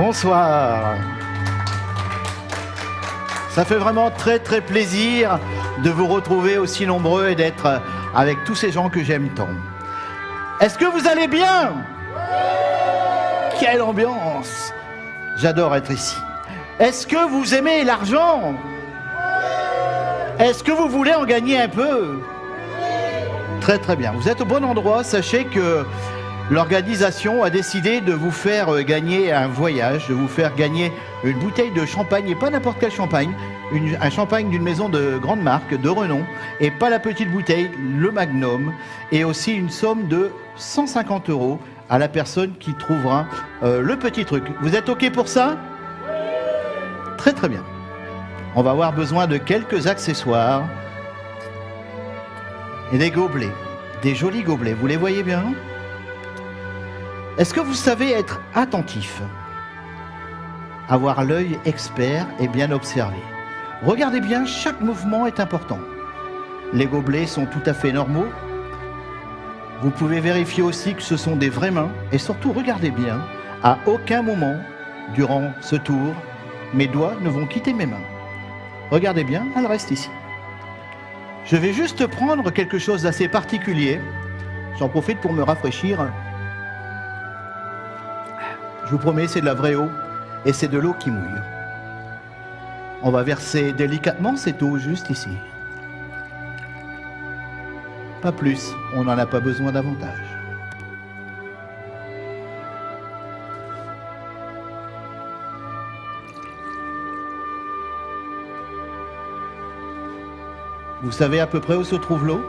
Bonsoir. Ça fait vraiment très très plaisir de vous retrouver aussi nombreux et d'être avec tous ces gens que j'aime tant. Est-ce que vous allez bien? Quelle ambiance! J'adore être ici. Est-ce que vous aimez l'argent? Est-ce que vous voulez en gagner un peu? Très très bien. Vous êtes au bon endroit. Sachez que l'organisation a décidé de vous faire gagner un voyage, de vous faire gagner une bouteille de champagne, et pas n'importe quel champagne, un champagne d'une maison de grande marque, de renom, et pas la petite bouteille, le Magnum, et aussi une somme de 150 € à la personne qui trouvera le petit truc. Vous êtes OK pour ça? Très très bien. On va avoir besoin de quelques accessoires et des gobelets, des jolis gobelets, vous les voyez bien? Est-ce que vous savez être attentif? Avoir l'œil expert et bien observé. Regardez bien, chaque mouvement est important. Les gobelets sont tout à fait normaux. Vous pouvez vérifier aussi que ce sont des vraies mains. Et surtout, regardez bien, à aucun moment, durant ce tour, mes doigts ne vont quitter mes mains. Regardez bien, elles restent ici. Je vais juste prendre quelque chose d'assez particulier. J'en profite pour me rafraîchir. Je vous promets, c'est de la vraie eau et c'est de l'eau qui mouille. On va verser délicatement cette eau juste ici. Pas plus, on n'en a pas besoin davantage. Vous savez à peu près où se trouve l'eau?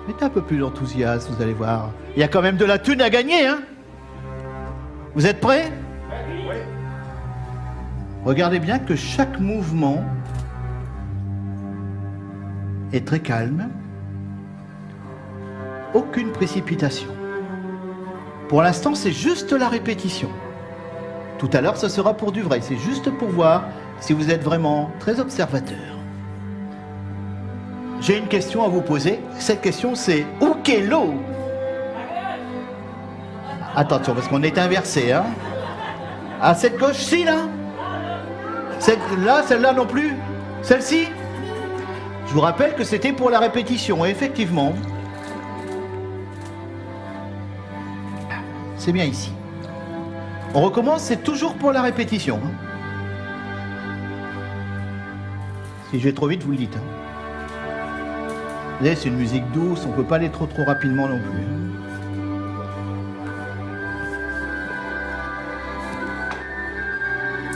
Mettez un peu plus d'enthousiasme, vous allez voir. Il y a quand même de la thune à gagner, hein? Vous êtes prêts? Oui. Regardez bien que chaque mouvement est très calme. Aucune précipitation. Pour l'instant, c'est juste la répétition. Tout à l'heure, ce sera pour du vrai. C'est juste pour voir si vous êtes vraiment très observateur. J'ai une question à vous poser. Cette question, c'est où qu'est l'eau? Attention, parce qu'on est inversé, hein. À cette gauche-ci, là? Celle-là, celle-là non plus? Celle-ci? Je vous rappelle que c'était pour la répétition, et effectivement. C'est bien ici. On recommence, c'est toujours pour la répétition. Hein. Si je vais trop vite, vous le dites. Hein. Vous voyez, c'est une musique douce, on ne peut pas aller trop rapidement non plus.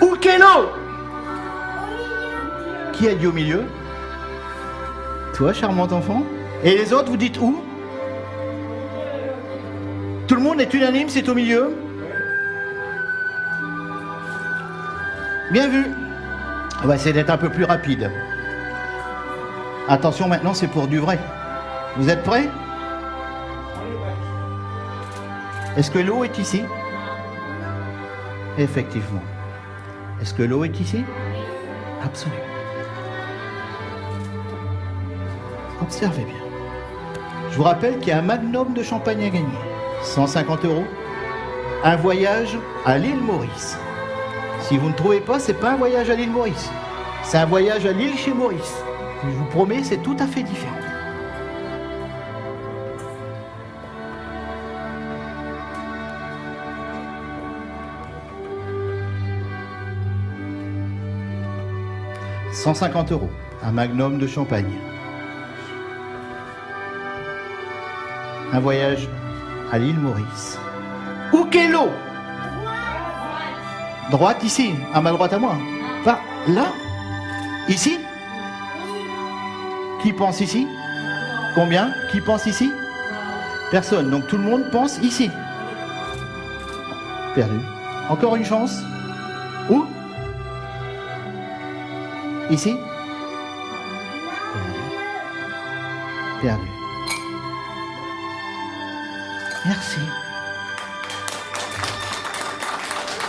Où qu'est l'eau? Qui a dit au milieu? Toi, charmant enfant? Et les autres, vous dites où? Tout le monde est unanime, c'est au milieu? Bien vu. On va essayer d'être un peu plus rapide. Attention, maintenant, c'est pour du vrai. Vous êtes prêts? Est-ce que l'eau est ici? Effectivement. Est-ce que l'eau est ici? Absolument. Observez bien. Je vous rappelle qu'il y a un magnum de champagne à gagner. 150 €. Un voyage à l'île Maurice. Si vous ne trouvez pas, c'est pas un voyage à l'île Maurice. C'est un voyage à l'île chez Maurice. Je vous promets, c'est tout à fait différent. « 150 €, un magnum de champagne. Un voyage à l'île Maurice. Où qu'est l'eau? Droite ici, à ma droite à moi. Enfin, là? Ici? Qui pense ici? Combien? Qui pense ici? Personne. Donc tout le monde pense ici. Perdu. Encore une chance. Où? Ici? Perdu. Perdu. Merci.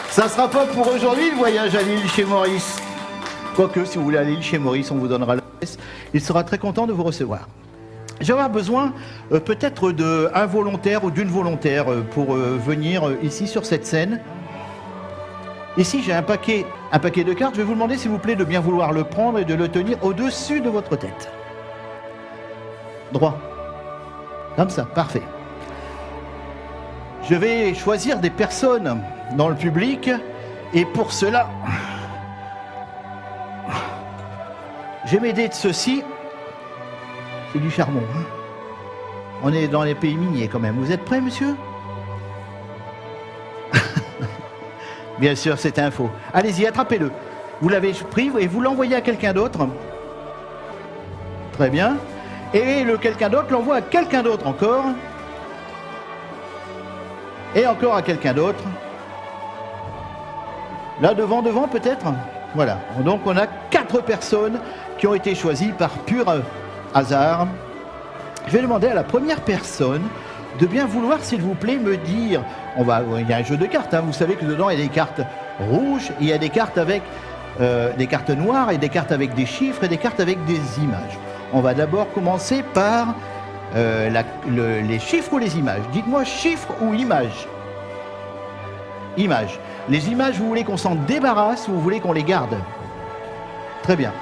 Ça sera pas pour aujourd'hui le voyage à l'île chez Maurice. Quoique, si vous voulez aller à l'île chez Maurice, on vous donnera l'adresse. Il sera très content de vous recevoir. Je vais avoir besoin peut-être d'un volontaire ou d'une volontaire pour venir ici sur cette scène. Ici, j'ai un paquet de cartes. Je vais vous demander, s'il vous plaît, de bien vouloir le prendre et de le tenir au-dessus de votre tête. Droit. Comme ça, parfait. Je vais choisir des personnes dans le public et pour cela, je vais m'aider de ceci. C'est du charbon. Hein. On est dans les pays miniers quand même. Vous êtes prêts, monsieur? Bien sûr, c'est un faux. Allez-y, attrapez-le. Vous l'avez pris et vous l'envoyez à quelqu'un d'autre. Très bien. Et le quelqu'un d'autre l'envoie à quelqu'un d'autre encore. Et encore à quelqu'un d'autre. Là, devant peut-être. Voilà. Donc, on a 4 personnes qui ont été choisies par pur hasard. Je vais demander à la première personne de bien vouloir, s'il vous plaît, me dire... il y a un jeu de cartes, hein. Vous savez que dedans, il y a des cartes rouges, il y a des cartes avec des cartes noires, et des cartes avec des chiffres, et des cartes avec des images. On va d'abord commencer par les chiffres ou les images. Dites-moi chiffres ou images. Images. Les images, vous voulez qu'on s'en débarrasse ou vous voulez qu'on les garde? Très bien.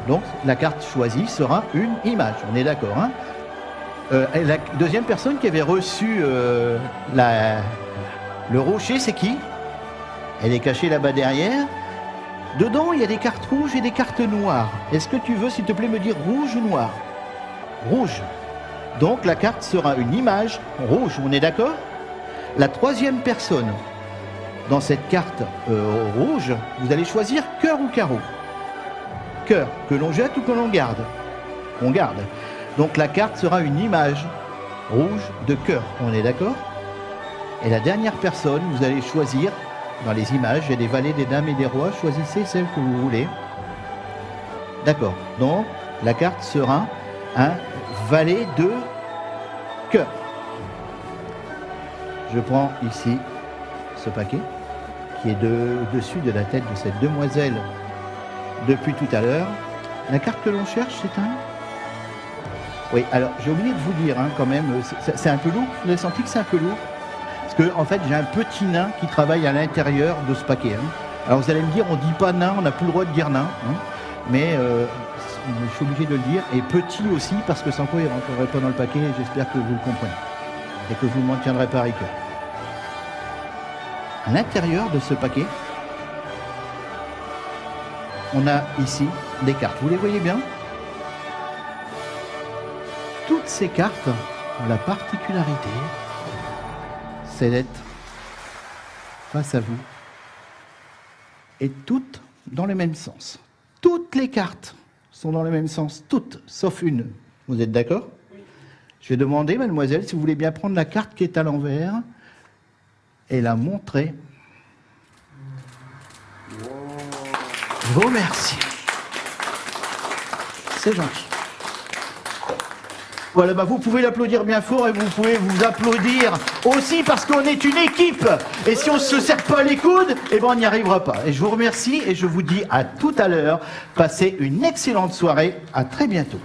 Donc, la carte choisie sera une image. On est d'accord, hein? La deuxième personne qui avait reçu le rocher, c'est qui? Elle est cachée là-bas derrière. Dedans, il y a des cartes rouges et des cartes noires. Est-ce que tu veux, s'il te plaît, me dire rouge ou noir? Rouge. Donc, la carte sera une image rouge. On est d'accord? La troisième personne, dans cette carte rouge, vous allez choisir cœur ou carreau. Cœur, que l'on jette ou que l'on garde? On garde. Donc la carte sera une image rouge de cœur. On est d'accord? Et la dernière personne, vous allez choisir, dans les images, il y a des valets, des dames et des rois. Choisissez celle que vous voulez. D'accord. Donc la carte sera un valet de cœur. Je prends ici ce paquet qui est dessus de la tête de cette demoiselle depuis tout à l'heure. La carte que l'on cherche, c'est un... Oui, alors j'ai oublié de vous dire hein, quand même, c'est un peu lourd, vous avez senti que c'est un peu lourd? Parce que en fait j'ai un petit nain qui travaille à l'intérieur de ce paquet. Hein. Alors vous allez me dire, on ne dit pas nain, on n'a plus le droit de dire nain, hein, mais je suis obligé de le dire, et petit aussi, parce que sans quoi il ne rentrerait pas dans le paquet, et j'espère que vous le comprenez, et que vous ne m'en tiendrez pas à rigueur. À l'intérieur de ce paquet, on a ici des cartes, vous les voyez bien? Toutes ces cartes ont la particularité, c'est d'être face à vous et toutes dans le même sens. Toutes les cartes sont dans le même sens, toutes, sauf une. Vous êtes d'accord? Je vais demander, mademoiselle, si vous voulez bien prendre la carte qui est à l'envers et la montrer. Je vous remercie. C'est gentil. Voilà, bah vous pouvez l'applaudir bien fort et vous pouvez vous applaudir aussi parce qu'on est une équipe. Et si on ne se serre pas les coudes, eh ben on n'y arrivera pas. Et je vous remercie et je vous dis à tout à l'heure. Passez une excellente soirée. À très bientôt.